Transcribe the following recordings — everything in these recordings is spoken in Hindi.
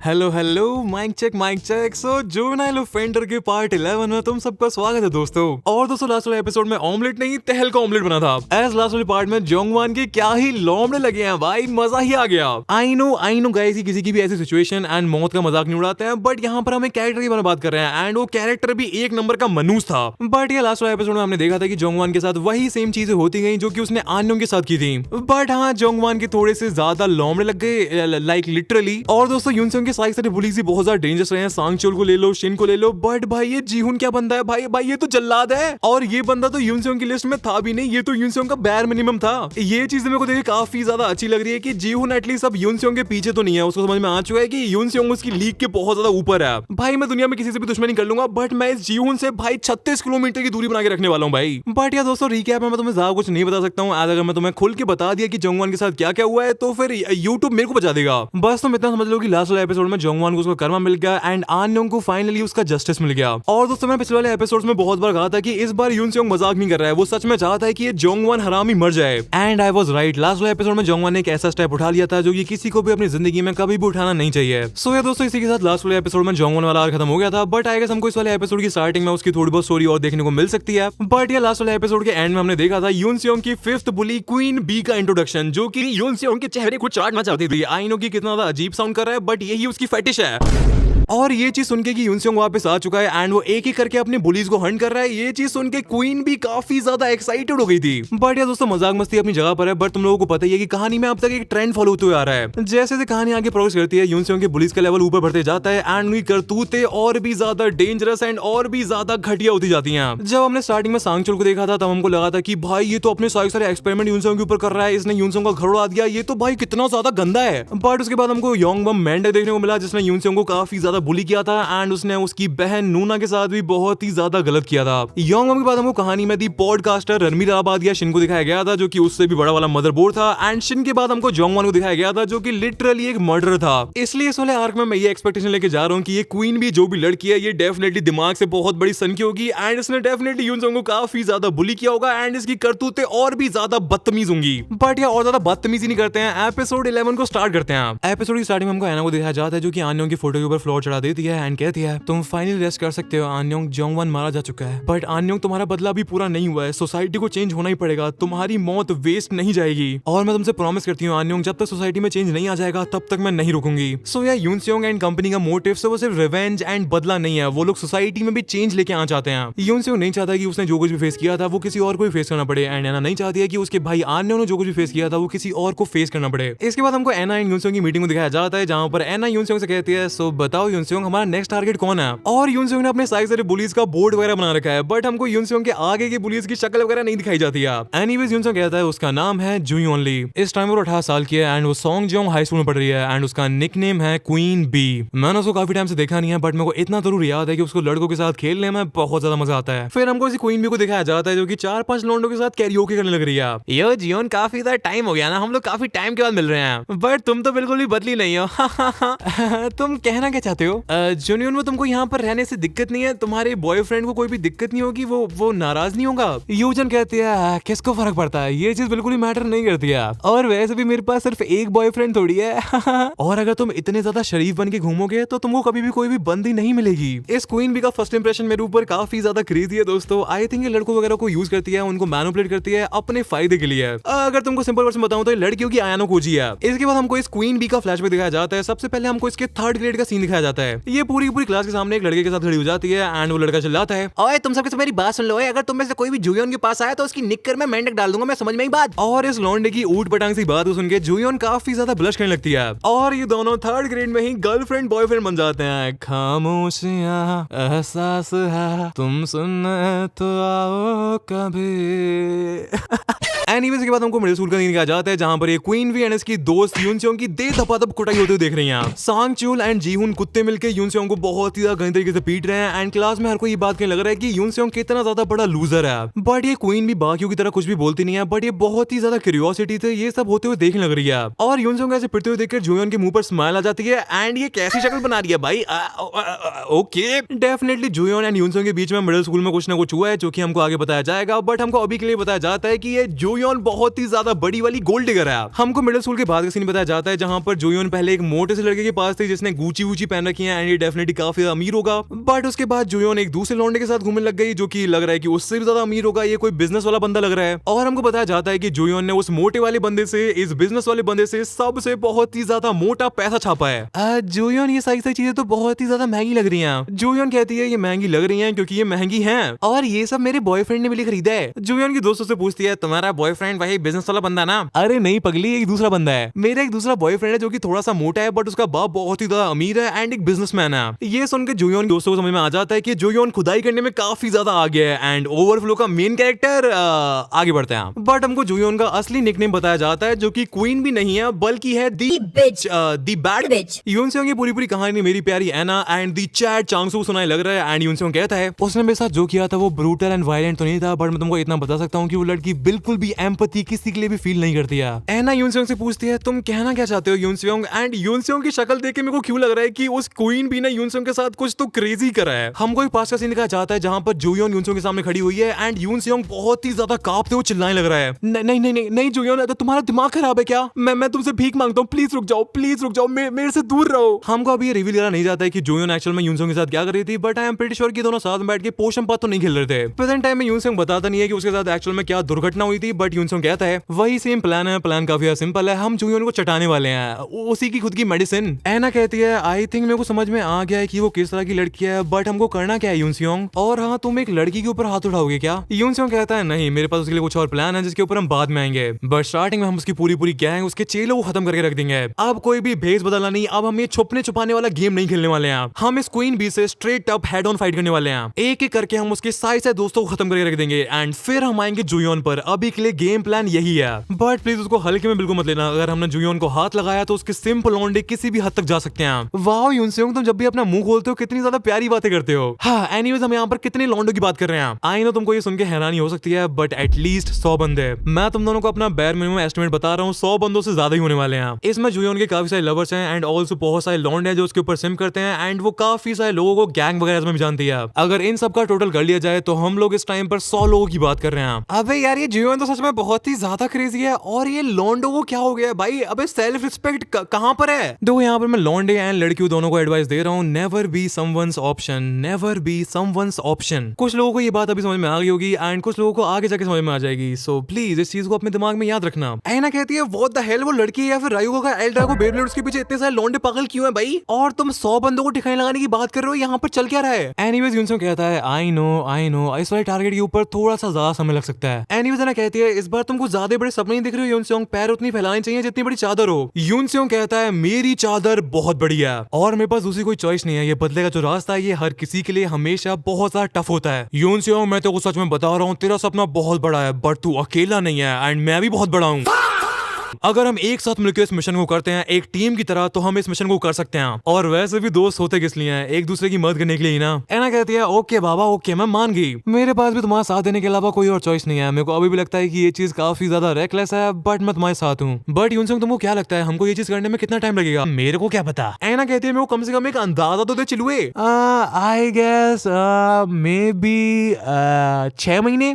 Hello hello mike check. So juvenile offender के पार्ट 11 में तुम सबका स्वागत है दोस्तों। और दोस्तों लास्ट वाले एपिसोड में ऑमलेट नहीं तहल का ऑमलेट बना था। एज लास्ट वाले पार्ट में जोंगवान के क्या ही लौंडे लगे हैं भाई, मजा ही आ गया। आई नो गाइस, किसी की भी ऐसी सिचुएशन एंड मौत का मजाक नहीं उड़ाते हैं, बट यहाँ पर हम एक कैरेक्टर की बारे में बात कर रहे हैं एंड वो कैरेक्टर भी एक नंबर का मनूस था। बट ये लास्ट वाले एपिसोड में हमने देखा था कि जोंगवान के साथ वही सेम चीजें होती गई जो कि उसने आन्योंग के साथ की थी। बट हाँ, जोंगवान के थोड़े से ज्यादा लौंडे लग गए, लाइक लिटरली। और दोस्तों यूनसेंग के सारे बुलीज बहुत ज्यादा डेंजरस रहे हैं। सांगचोल को ले लो, शिन को ले लो, बट भाई ये जीहुन क्या बंदा है भाई ये तो जल्लाद है। और ये बंदा तो यूनसेंग की लिस्ट में था भी नहीं, ये तो यूनसेंग का बैर मिनिमम था। ये चीज मेरे को देखिए काफी ज्यादा अच्छी लग रही है कि जीहुन एटलीस्ट अब यूनसेंग के पीछे तो नहीं है। उसको समझ में आ चुका है कि यूनसेंग उसकी लीग के बहुत ज्यादा ऊपर है। भाई मैं दुनिया में किसी से भी दुश्मनी कर लूंगा, बट मैं इस जीहुन से भाई 36 किलोमीटर की दूरी बना के रखने वाला हूँ भाई। बट यार दोस्तों रिकैप में मैं तुम्हें ज्यादा कुछ नहीं बता सकता हूँ। अगर मैं तुम्हें खुल के बता दिया कि जोंगवान के साथ क्या क्या हुआ है तो फिर यूट्यूब मेरे को बचा देगा। बस तुम इतना समझ लो कि लास्ट वाले एपिसोड में जोंगवान को उसका कर्मा मिल गया एंड आन्योंग को फाइनली उसका जस्टिस मिल गया। और दोस्तों मैं पिछले वाले एपिसोड्स में बहुत बार कहा था कि इस बार यूनसेंग मजाक नहीं कर रहा है, वो सच में चाहता है कि ये जोंगवान हरामी मर जाए। And I was right. Last वाले एपिसोड में जोंगवान ने एक ऐसा स्टेप उठा लिया था जो कि किसी को भी अपनी जिंदगी में कभी भी उठाना नहीं चाहिए। सो यार दोस्तों इसी के साथ लास्ट वाले एपिसोड में जोंगवान वाला आर्क खत्म हो गया था। बट आई गेस हमको इस वाले एपिसोड की स्टार्टिंग में उसकी थोड़ी बहुत स्टोरी और देखने को मिल सकती है। बट ये लास्ट वाले एपिसोड के एंड में हमने देखा था यूनसेंग की 5th बुली क्वीन बी का इंट्रोडक्शन, जो कि यूनसेंग के चेहरे को चाटना चाहती थी। आई नो कि कितना ज्यादा अजीब साउंड कर रहा है, बट यही उसकी फेटिश है। और ये चीज सुनके कि यूनसेंग वापस आ चुका है एंड वो एक एक करके अपने बुलीज को हंट कर रहा है, ये चीज सुनके क्वीन भी काफी ज्यादा एक्साइटेड हो गई थी। बट यार दोस्तों मजाक मस्ती अपनी जगह पर है, बट तुम लोगों को पता ही है कि कहानी में अब तक एक ट्रेंड फॉलो होते हुए आ रहा है। जैसे जैसे कहानी आगे प्रोग्रेस करती है, यूनसेंग के बुलीज का लेवल ऊपर बढ़ते जाता है एंड उनकी करतूतें और भी ज्यादा डेंजरस एंड और भी ज्यादा घटिया होती जाती हैं। जब हमने स्टार्टिंग में सांगचोल को देखा था तब हमको लगा था कि भाई ये तो अपने सारे एक्सपेरिमेंट यूनसेंग के ऊपर कर रहा है, इसने यूनसेंग का घर उड़ा दिया, ये तो भाई कितना ज्यादा गंदा है। बट उसके बाद हमको योंगबम मेंढक देखने को मिला जिसने यूनसेंग को काफी ज्यादा बुली किया था एंड उसने उसकी बहन नूना के साथ भी बहुत ही ज्यादा गलत किया था। योंगबम के बाद हमको कहानी में दी पॉडकास्टर रणमीर आबादिया शिन को दिखाया गया था, जो कि उससे भी बड़ा वाला मदरबोर्ड था। एंड शिन के बाद हमको जोंगवान को दिखाया गया था, जो कि लिटरली एक मर्डर था। इसलिए इस वाले आर्क में मैं ये एक्सपेक्टेशन लेके जा रहा हूँ कि ये क्वीन भी जो भी लड़की है ये डेफिनेटली दिमाग से बहुत बड़ी सन की होगी एंड इसने डेफिनेटली यूनसेंग को काफी ज्यादा बुली किया होगा एंड इसकी करतूतें और भी ज्यादा बदतमीज होंगी। बट ये और ज्यादा बदतमीजी नहीं करते हैं, एपिसोड 11 को स्टार्ट करते हैं। एपिसोड की स्टार्टिंग में हमको एना को दिखाया जाता है जो कि आन्योंग की फोटो के ऊपर फ्लोर चढ़ा देती है एंड कहती है तुम फाइनली रेस्ट कर सकते हो आन्योंग, जोंगवान मारा जा चुका है। बट आन्योंग तुम्हारा बदला भी पूरा नहीं हुआ है, सोसाइटी को चेंज होना ही पड़ेगा, तुम्हारी मौत वेस्ट नहीं जाएगी। और मैं तुमसे प्रॉमिस करती हूँ आन्योंग, जब तक सोसाइटी में चेंज नहीं आ जाएगा तब तक मैं नहीं रुकूंगी। सो यार यूनसेंग एंड कंपनी का मोटिव वो सिर्फ रिवेंज एंड बदला नहीं है, वो लोग सोसाइटी में भी चेंज लेके आना चाहते हैं। यूनसेंग नहीं चाहता कि उसने जो कुछ भी फेस किया था वो किसी और को भी फेस करना पड़े एंड एना नहीं चाहती है कि उसके भाई आन्योंग ने जो कुछ भी फेस किया था वो किसी और को फेस करना पड़े। इसके बाद हमको एना एंड यूनसेंग की मीटिंग को दिखाया जाता है जहां पर एना यूनसेंग से कहती है सो बताओ यूनसेंग हमारा नेक्स्ट टारगेट कौन है। और यूनसेंग ने अपने सारे बुलीज का बोर्ड वगैरह बना रखा है, बट हमको यूनसेंग के आगे की बुलीज की शक्ल वगैरह नहीं दिखाई जाती है। एनीवेज यूनसेंग कहता है उसका नाम है जुई ओनली। इस टाइम वो 18 साल की है एंड वो सॉन्गजेओंग हाई स्कूल में पढ़ रही है एंड उसका निकनेम है क्वीन बी। मैंने उसको काफी टाइम से देखा नहीं है, बट मेरे को इतना जरूर याद है कि उसको लड़कों के साथ खेलने में बहुत ज्यादा मजा आता है। फिर हमको इसी क्वीन बी को दिखाया जाता है जो कि 4-5 लौंडों के साथ कैरियोके करने लग रही है। यो जियोन काफी ज्यादा टाइम हो गया ना, हम लोग काफी टाइम के बाद मिल रहे हैं, बट तुम तो बिल्कुल भी बदली नहीं हो। तुम कहना क्या चाहते हो? जुनियन में तुमको यहाँ पर रहने से दिक्कत नहीं है, तुम्हारे बॉयफ्रेंड को कोई भी दिक्कत नहीं होगी, वो नाराज नहीं होगा। यूजन कहती है किसको फर्क पड़ता है, ये चीज बिल्कुल ही मैटर नहीं करती है, और वैसे भी मेरे पास सिर्फ एक बॉयफ्रेंड थोड़ी है। और अगर तुम इतने ज्यादा शरीफ बन के घूमोगे तो तुमको कभी भी कोई भी बंदी नहीं मिलेगी। इस क्वीन बी का फर्स्ट इंप्रेशन मेरे ऊपर काफी ज्यादा क्रेजी है दोस्तों। आई थिंक ये लड़कों वगैरह को यूज करती है, उनको मैनिपुलेट करती है अपने फायदे के लिए। अगर तुमको सिंपल वर्ड में बताऊं तो ये लड़कियों की आयानो खोजी है। इसके बाद हमको इस क्वीन बी का फ्लैशबैक दिखाया जाता है। सबसे पहले हमको इसके 3rd ग्रेड का सीन दिखाया जाता है। ये पूरी क्लास के सामने एक लड़के के साथ खड़ी हो जाती है एंड वो लड़का चिल्लाता है ओए तुम सबके सब मेरी बात सुन लो, अगर तुम में से कोई भी जुयोन के पास आया तो उसकी निक्कर में मेंढक डाल दूंगा, मैं समझ में ही बात। और इस लौंडे की ऊट पटांग सी बात सुन के जुयोन काफी ज्यादा ब्लश करने लगती है और ये दोनों 3rd ग्रेड में ही गर्लफ्रेंड बॉयफ्रेंड बन जाते हैं। खामोशियां एहसास है तुम सुनने तो आओ कभी। एनीवेज के बाद हमको मिडिल स्कूल का सीन दिखाया जाता है जहां पर ये क्वीन वी एंड इसकी दोस्त यूनसेंग की दे धपाधप कुटाई होते हुए देख रही हैं। सांगचोल एंड जीहुन कुत्ते मिलकर यूनसेओंग को बहुत ही ज्यादा गंदे तरीके से पीट रहे हैं एंड क्लास में हर कोई ये बात कहने लग रहा है कि यूनसेओंग कितना ज्यादा बड़ा लूजर है। बट ये क्वीन भी बाकियों की तरह कुछ भी बोलती नहीं है, बट ये बहुत ही ज्यादा क्यूरियोसिटी से ये सब होते हुए देखने लग रही है। और यूनसेओंग ऐसे पिटते हुए देखकर जोयोन के मुंह पर स्माइल आ जाती है एंड ये कैसी शक्ल बना रही है भाई। ओके, डेफिनेटली जोयोन एंड यूनसेओंग के बीच में मिडिल स्कूल में कुछ ना कुछ हुआ है जो कि हमको आगे बताया जाएगा, बट हमको अभी के लिए बताया जाता है कि ये जोयोन बहुत ही ज्यादा बड़ी वाली गोल्ड डिगर है। हमको मिडिल स्कूल के बाद का सीन बताया जाता है जहां पर जोयोन पहले एक मोटे से लड़के के पास थी जिसने गूची वूची पहन रखी है एंड ये डेफिनेटली काफी अमीर होगा। बट उसके बाद जोयोन एक दूसरे लौंडे के साथ घूमने लग गई जो कि लग रहा है कि उससे भी ज्यादा अमीर होगा, ये कोई बिजनेस वाला बंदा लग रहा है। और हमको बताया जाता है कि जोयोन ने उस मोटे वाले बंदे से, इस बिजनेस वाले बंदे से सबसे बहुत ही ज्यादा मोटा पैसा छापा है। जोयोन ये सारी चीजें तो बहुत ही ज्यादा महंगी लग रही हैं। जोयोन कहती है ये महंगी लग रही हैं क्योंकि ये महंगी हैं और ये सब मेरे बॉयफ्रेंड ने भी खरीदा है। जोयोन की दोस्तों से पूछती है तुम्हारा बॉयफ्रेंड वही बिजनेस वाला बंदा ना? अरे नहीं पगली, एक दूसरा बंदा है। मेरा एक दूसरा बॉयफ्रेंड है जो कि थोड़ा सा मोटा है बट उसका बाप बहुत ही ज्यादा अमीर है एंड एक बिजनेसमैन है। ये सुनकर जोयोन दोस्तों को समझ में आ जाता है कि जोयोन खुदाई करने में काफी ज्यादा आगे है एंड ओवरफ्लो का मेन कैरेक्टर आगे बढ़ते हैं। बट हमको जोयोन का असली निकनेम बताया जाता है जो कि क्वीन भी नहीं है बल्कि है दी बैड बिच। यूनसेओंग की पूरी कहानी मेरी प्यारी एना एंड दी चैट चांगसू सुनाई लग रहा है एंड यूनसेओंग कहता है उसने मेरे साथ जो किया था वो ब्रूटल एंड वायलेंट तो नहीं था, बट मैं तुमको इतना बता सकता हूँ कि वो लड़की बिल्कुल भी एम्पैथी किसी के लिए भी फील नहीं करती है। एना यूनसेओंग से पूछती है तुम कहना क्या चाहते हो यूनसेओंग, एंड यूनसेओंग की शक्ल देख के मेरे को क्यों लग रहा है कि उस क्वीन भी ने यूनसेओंग के साथ कुछ तो क्रेजी करा है। हमको एक पास का सीन दिखाया जाता है जहां पर जोयोन यूनसेओंग के सामने खड़ी हुई है एंड यूनसेओंग बहुत ही ज्यादा कांपते हुए चिल्लाने लग रहा है नहीं जोयोन, तो तुम्हारा दिमाग खराब है क्या? मैं तुमसे भीख मांगता हूँ, प्लीज रुक जाओ, मेरे से दूर रहो। हमको अभी ये रिवील करा नहीं जाता है कि जोयोन एक्चुअल में यूनसेओंग के साथ क्या कर रही थी, but I am pretty sure कि दोनों साथ में बैठ के पोषण पात तो नहीं खेल रहे थे। प्रेजेंट टाइम में यूनसेओंग बताता नहीं है कि उसके साथ एक्चुअल में क्या दुर्घटना हुई थी, बट यूनसेओंग कहता है वही सेम प्लान है। प्लान काफी सिंपल है, हम जोयोन को चटाने वाले हैं, उसी की खुद की मेडिसिन। एना कहती है आई थिंक मेरे को समझ में आ गया है कि वो किस तरह की लड़की है, बट हमको करना क्या है यूनसेओंग? और हाँ, तुम एक लड़की के ऊपर हाथ उठाओगे क्या? यूनसेओंग कहता है नहीं, मेरे पास उसके लिए कुछ और प्लान है जिसके ऊपर हम बाद में आएंगे, बट स्टार्टिंग में हम उसकी पूरी गैंग, उसके चेलों को खत्म करके रख देंगे। अब कोई भी भेस बदलना नहीं, अब हम ये छुपने छुपाने वाला गेम नहीं खेलने वाले हैं। हम इस क्वीन बी से straight up head on fight करने वाले हैं। एक एक करके हम उसके सारे दोस्तों को खत्म करके रख देंगे एंड फिर हम आएंगे जोयोन पर। अभी के लिए गेम प्लान यही है, बट प्लीज उसको हल्के में बिल्कुल मत लेना। अगर हमने जोयोन को हाथ लगाया तो उसके सिंपल लौंडे किसी भी हद तक जा सकते हैं। वाओ यूनसेओंग, तुम जब भी अपना मुंह खोलते हो कितनी ज्यादा प्यारी बातें करते हो। हाँ, एनीवेज हम यहाँ पर कितने लौंडों की बात कर रहे हैं। आई नो तुमको ये सुन के हैरानी हो सकती है, बट एटलीस्ट 100 बंदे। मैं तुम दोनों को अपना बैर मिनिमम एस्टिमेट बता रहा हूँ, 100 बंदों से ज्यादा ही होने वाले हैं। इसमें जोयोन के काफी सारे लवर्स हैं एंड ऑल्सो बहुत सारे लौंडे हैं जो उसके ऊपर सिम करते हैं एंड वो काफी सारे लोगों को गैंग वगैरह में भी जानती है। अगर इन सब का टोटल कर लिया जाए तो हम लोग इस टाइम पर 100 लोगों की बात कर रहे हैं। अबे यार, ये जोयोन तो सच में बहुत ही ज्यादा क्रेजी है। और ये लौंडों को क्या हो गया है भाई? अबे सेल्फ रिस्पेक्ट कहां पर है? देखो यहाँ पर मैं लौंडे एंड लड़कियों दोनों को एडवाइस दे रहा हूँ, never be someone's option, never be someone's option. कुछ लोगों को ये बात अभी समझ में आ गई होगी एंड कुछ लोगों को आगे जाके समझ में आ जाएगी, सो प्लीज इस चीज को अपने दिमाग में याद रखना। एना कहती है व्हाट द हेल, वो लड़की है या फिर रायुगा का एल ड्रैगो बेब्लेड, उसके पीछे इतने सारे लौंडे पागल क्यों है भाई? और तुम 100 बंदों को ठिकाने लगाने की बात कर रहे हो, यहाँ पर चल क्या रहा है? एनीवेज यूनसेओंग कहता है आई नो इस वाले टारगेट के ऊपर थोड़ा सा ज्यादा समय लग सकता है। एनीवेज एना कहती है इस बार तुमको ज्यादा बड़े सपने नहीं दिख रहे हो यूनसेओंग, पैर उतनी फैलानी चाहिए जितनी बड़ी चादर हो। यूनसेओंग कहता है मेरी चादर बहुत बड़ी है और मेरे पास दूसरी कोई चॉइस नहीं है, ये बदले का जो रास्ता है ये हर किसी के लिए हमेशा बहुत ज्यादा टफ होता है। यूनसेओंग, मैं तो सच में बता रहा हूँ, तेरा सपना बहुत बड़ा है बट तू अकेला नहीं है एंड मैं भी बहुत बड़ा हूँ। अगर हम एक साथ मिलकर इस मिशन को करते हैं एक टीम की तरह, तो हम इस मिशन को कर सकते हैं। और वैसे भी दोस्त होते किस लिए हैं? एक दूसरे की मदद करने के लिए ही ना। एना कहती है ओके बाबा ओके, मैं मान गई, मेरे पास भी तुम्हारा साथ देने के अलावा कोई और चॉइस नहीं है। मेरे को अभी भी लगता है कि ये चीज काफी ज्यादा रेकलेस है, बट मैं तुम्हारे साथ हूँ। बट यूनसेओंग, तुमको क्या लगता है हमको ये चीज करने में कितना टाइम लगेगा? मेरे को क्या पता। एना कहती है मेरे को कम से कम एक अंदाजा तो दे चिलुए। आई गेस मे बी 6 महीने।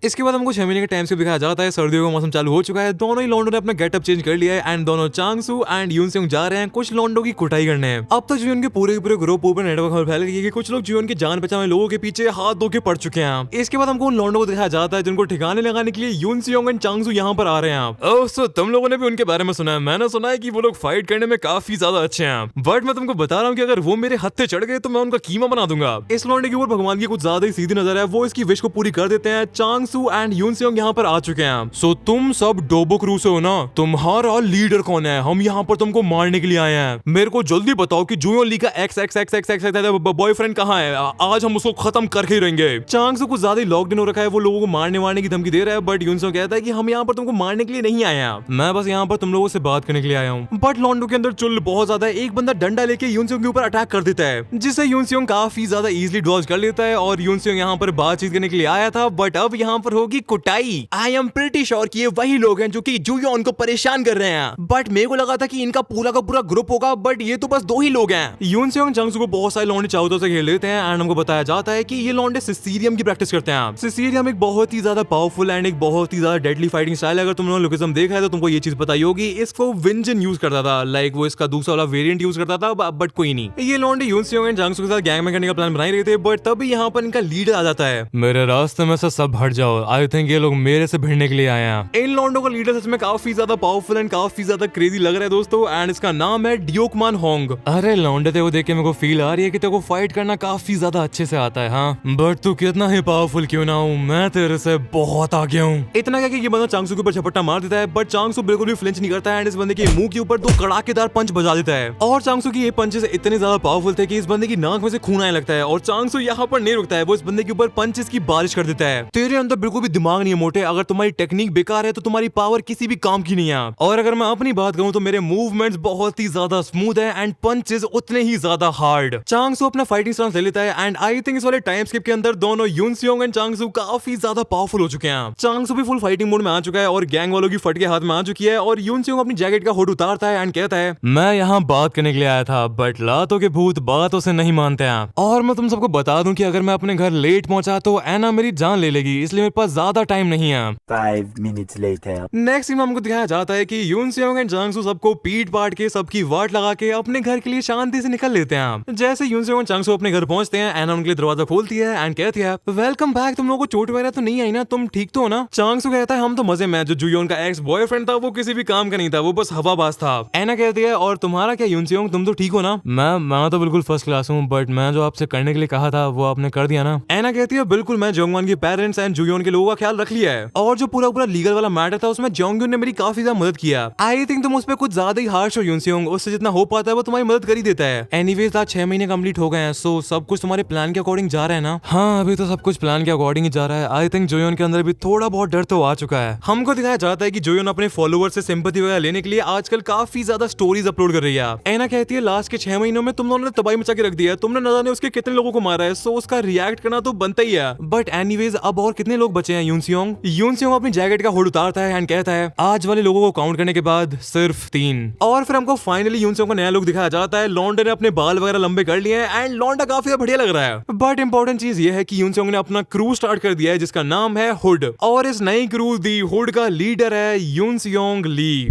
इसके बाद हमको 6 महीने के टाइम से दिखाया जाता है। सर्दियों का मौसम चालू हो चुका है, दोनों ही लॉन्डो ने अपना गेटअप चेंज कर लिया है एंड दोनों चांगसू एंड यूनसेओंग जा रहे हैं कुछ लॉन्डो की कुटाई करने। अब तक जोयोन के पूरे ग्रुप ऊपर नेटवर्क में फैल गई है कि कुछ लोग जोयोन के जान पहचान लोगों के पीछे हाथ धो के पड़ चुके हैं। इसके बाद हमको उन लॉन्डो को दिखाया जाता है जिनको ठिकाने लगाने के लिए यूनसेओंग एंड चांगसू यहाँ पर आ रहे हैं। ओह सो तुम लोगों ने भी उनके बारे में सुना है? मैंने सुना है कि वो लोग फाइट करने में काफी ज्यादा अच्छे हैं, बट मैं तुमको बता रहा हूँ कि अगर वो मेरे हत्थे चढ़ गए तो मैं उनका कीमा बना दूंगा। इस लॉन्डे के ऊपर भगवान की कुछ ज्यादा ही सीधी नजर है, वो इसकी विश को पूरी कर देते हैं। चांगसू चांगसू एंड यूनसेयोंग यहाँ पर आ चुके हैं। सो तुम सब डोबो क्रू से हो ना? तुम्हारा लीडर कौन है? हम यहाँ पर तुमको मारने के लिए आए हैं। मेरे को जल्दी बताओ कि जुयोन ली का x x x x ex boyfriend कहाँ है? आज हम उसको खत्म करके ही रहेंगे। चांगसू कुछ ज्यादा ही लॉकडाउन हो रखा है, वो लोगों को मारने की धमकी दे रहा है, बट यूनसेयोंग कहता है कि हम यहाँ पर तुमको मारने के लिए नहीं आए हैं, मैं बस यहाँ पर तुम लोगों से बात करने के लिए आया हूँ। बट लॉन्डो के अंदर चुल बहुत ज्यादा है। एक बंदा डंडा लेके यूनसेयोंग के ऊपर अटैक कर देता है, जिससे यूनसेयोंग काफी ज्यादा इजीली डॉज कर लेता है और यूनसेयोंग यहाँ पर बातचीत करने के लिए आया था, बट अब यहाँ पर होगी कुटाई। आई एम प्रीटी श्योर कि ये वही लोग हैं जो कि जुयोन को परेशान कर रहे हैं, बट मेरे को लगा था कि इनका पूरा का पूरा ग्रुप होगा, बट ये तो बस 2 ही लोग हैं। यूनसेयोंग चांगसू को बहुत सारे लौंडे चाहतों से खेल लेते हैं एंड हमको बताया जाता है कि ये लौंडे सिसीरियम की प्रैक्टिस करते हैं। सिसीरियम एक बहुत ही ज्यादा पावरफुल एंड एक बहुत ही ज्यादा डेडली फाइटिंग स्टाइल है। अगर तुम लोगों ने लोकेशन देखा है तो तुमको ये चीज पता ही होगी। इसको विंजन यूज करता था, लाइक वो इसका दूसरा वाला वेरिएंट यूज करता था, बट कोई नहीं। ये लौंडे यूनसेयोंग एंड चांगसू के साथ गैंग में करने का प्लान बना ही रहे थे, बट तभी यहाँ पर इनका लीडर आ जाता है। मेरे रास्ते में से सब हट जाओ, आई थिंक ये लोग मेरे से भिड़ने के लिए आए हैं। इन लौंडों का लीडर सच में काफी ज्यादा पावरफुल एंड काफी ज्यादा क्रेजी लग रहा है दोस्तों, एंड इसका नाम है ड्यूकमान होंग। अरे लौंडे तेरे को देख के मेरे को फील आ रही है कि तेरे को फाइट करना काफी ज्यादा अच्छे से आता है, हाँ, बट तू कितना ही पावरफुल क्यों ना हो, मैं तेरे से बहुत आगे हूँ। इतना क्या कि ये बंदा चांगसू के ऊपर झपट्टा मार देता है, बट चांगसू बिल्कुल भी फ्लिंच नहीं करता है एंड इस बंदे के मुंह के ऊपर 2 कड़ाकेदार पंच बजा देता है। और चांगसू की ये पंचेस इतने ज्यादा पावरफुल थे कि इस बंदे की नाक में से खून आने लगता है, और चांगसू यहाँ पर नहीं रुकता है, वो इस बंदे के ऊपर पंचेस की बारिश कर देता है। तेरे अंदर बिल्कुल भी दिमाग नहीं है मोटे, अगर तुम्हारी टेक्निक बेकार है तो तुम्हारी पावर किसी भी काम की नहीं है। और अगर मैं अपनी बात करूं तो मेरे मूवमेंट्स बहुत ही ज्यादा स्मूथ है एंड पंचेस उतने ही ज्यादा हार्ड। चांगसू अपना फाइटिंग स्टाइल ले लेता है एंड आई थिंक इस वाले टाइम स्किप के अंदर दोनों यूनसेयोंग एंड चांगसू काफी ज्यादा पावरफुल हो चुके हैं। चांगसू भी फुल फाइटिंग मोड में आ चुका है और गैंग वालों की फटके हाथ में आ चुकी है, और यूनसेयोंग अपनी जैकेट का हुड उतारता है एंड कहता है, मैं यहाँ बात करने के लिए आया था, बट लातों के भूत बातों से नहीं मानते हैं, और मैं तुम सबको बता दूं कि अगर मैं अपने घर लेट पहुंचा तो एना मेरी जान ले लेगी, इसलिए मेरे पास ज्यादा टाइम नहीं है। 5 minutes later. नेक्स्ट सीन में हमको दिखाया जाता है कि यूनसेयोंग एंड चांगसू सबको पीट पाट के सबकी वाट लगा के अपने घर के लिए शांति से निकल लेते हैं। जैसे यूनसेयोंग एंड चांगसू अपने घर पहुंचते हैं, एना उनके लिए दरवाजा खोलती है एंड कहती है, वेलकम बैक, तुम लोगों को चोट वगैरह तो नहीं आई ना, तुम ठीक तो हो ना? चांगसू कहता है, हम तो मजे में। जो जुयोन का एक्स बॉयफ्रेंड था वो किसी भी काम का नहीं था, वो बस हवाबाज था। एना कहती है, और तुम्हारा क्या यूनसेयोंग, तुम तो ठीक हो ना? मैं तो बिल्कुल फर्स्ट क्लास हूँ, बट मैं जो आपसे करने के लिए कहा था वो आपने कर दिया ना? एना कहती है, बिल्कुल, मैं जोंगवान के पेरेंट्स एंड जुयोन के लोगों का ख्याल रख लिया है, और जो पूरा लीगल वाला मैटर था उसमें जोंगयुन ने मेरी काफी ज्यादा मदद किया। आई थिंक तुम उस पर कुछ ज्यादा ही हार्श हो यूनसेयोंग, उससे जितना हो पाता है वो तुम्हारी मदद कर ही देता है। एनीवेज आज 6 महीने कंप्लीट हो गए हैं, सो सब कुछ तुम्हारे प्लान के अकॉर्डिंग जा रहा है ना? हाँ, अभी तो सब कुछ प्लान के अकॉर्डिंग ही जा रहा है। आई थिंक जोयोन के अंदर भी थोड़ा बहुत डर तो आ चुका है। हमको दिखाया जाता है कि जोयोन अपने फॉलोअर्स से सिंपैथी वगैरह लेने के लिए आजकल काफी ज्यादा स्टोरीज अपलोड कर रही है। एना कहती है, लास्ट के 6 महीनों में तुम दोनों ने तबाही मचा के रख दिया है, तुमने न जाने उसके कितने लोगों को मारा है, सो उसका रिएक्ट करना तो बनता ही है। बट एनीवेज अब और कितने लोग बचे हैं यूनसेयोंग अपनी जैकेट का हुड उतारता है एंड कहता है, आज वाले लोगों को काउंट करने के बाद सिर्फ 3। और फिर हमको फाइनली यूनसेयोंग का नया लुक दिखाया जाता है। लौंडे ने अपने बाल वगैरह लंबे कर लिए हैं एंड लौंडा काफी बढ़िया लग रहा है। बट इंपॉर्टेंट चीज ये है कि यूनसेयोंग ने अपना क्रू स्टार्ट कर दिया है जिसका नाम है हुड, और इस नई क्रू दी हुड का लीडर है यूनसेयोंग ली।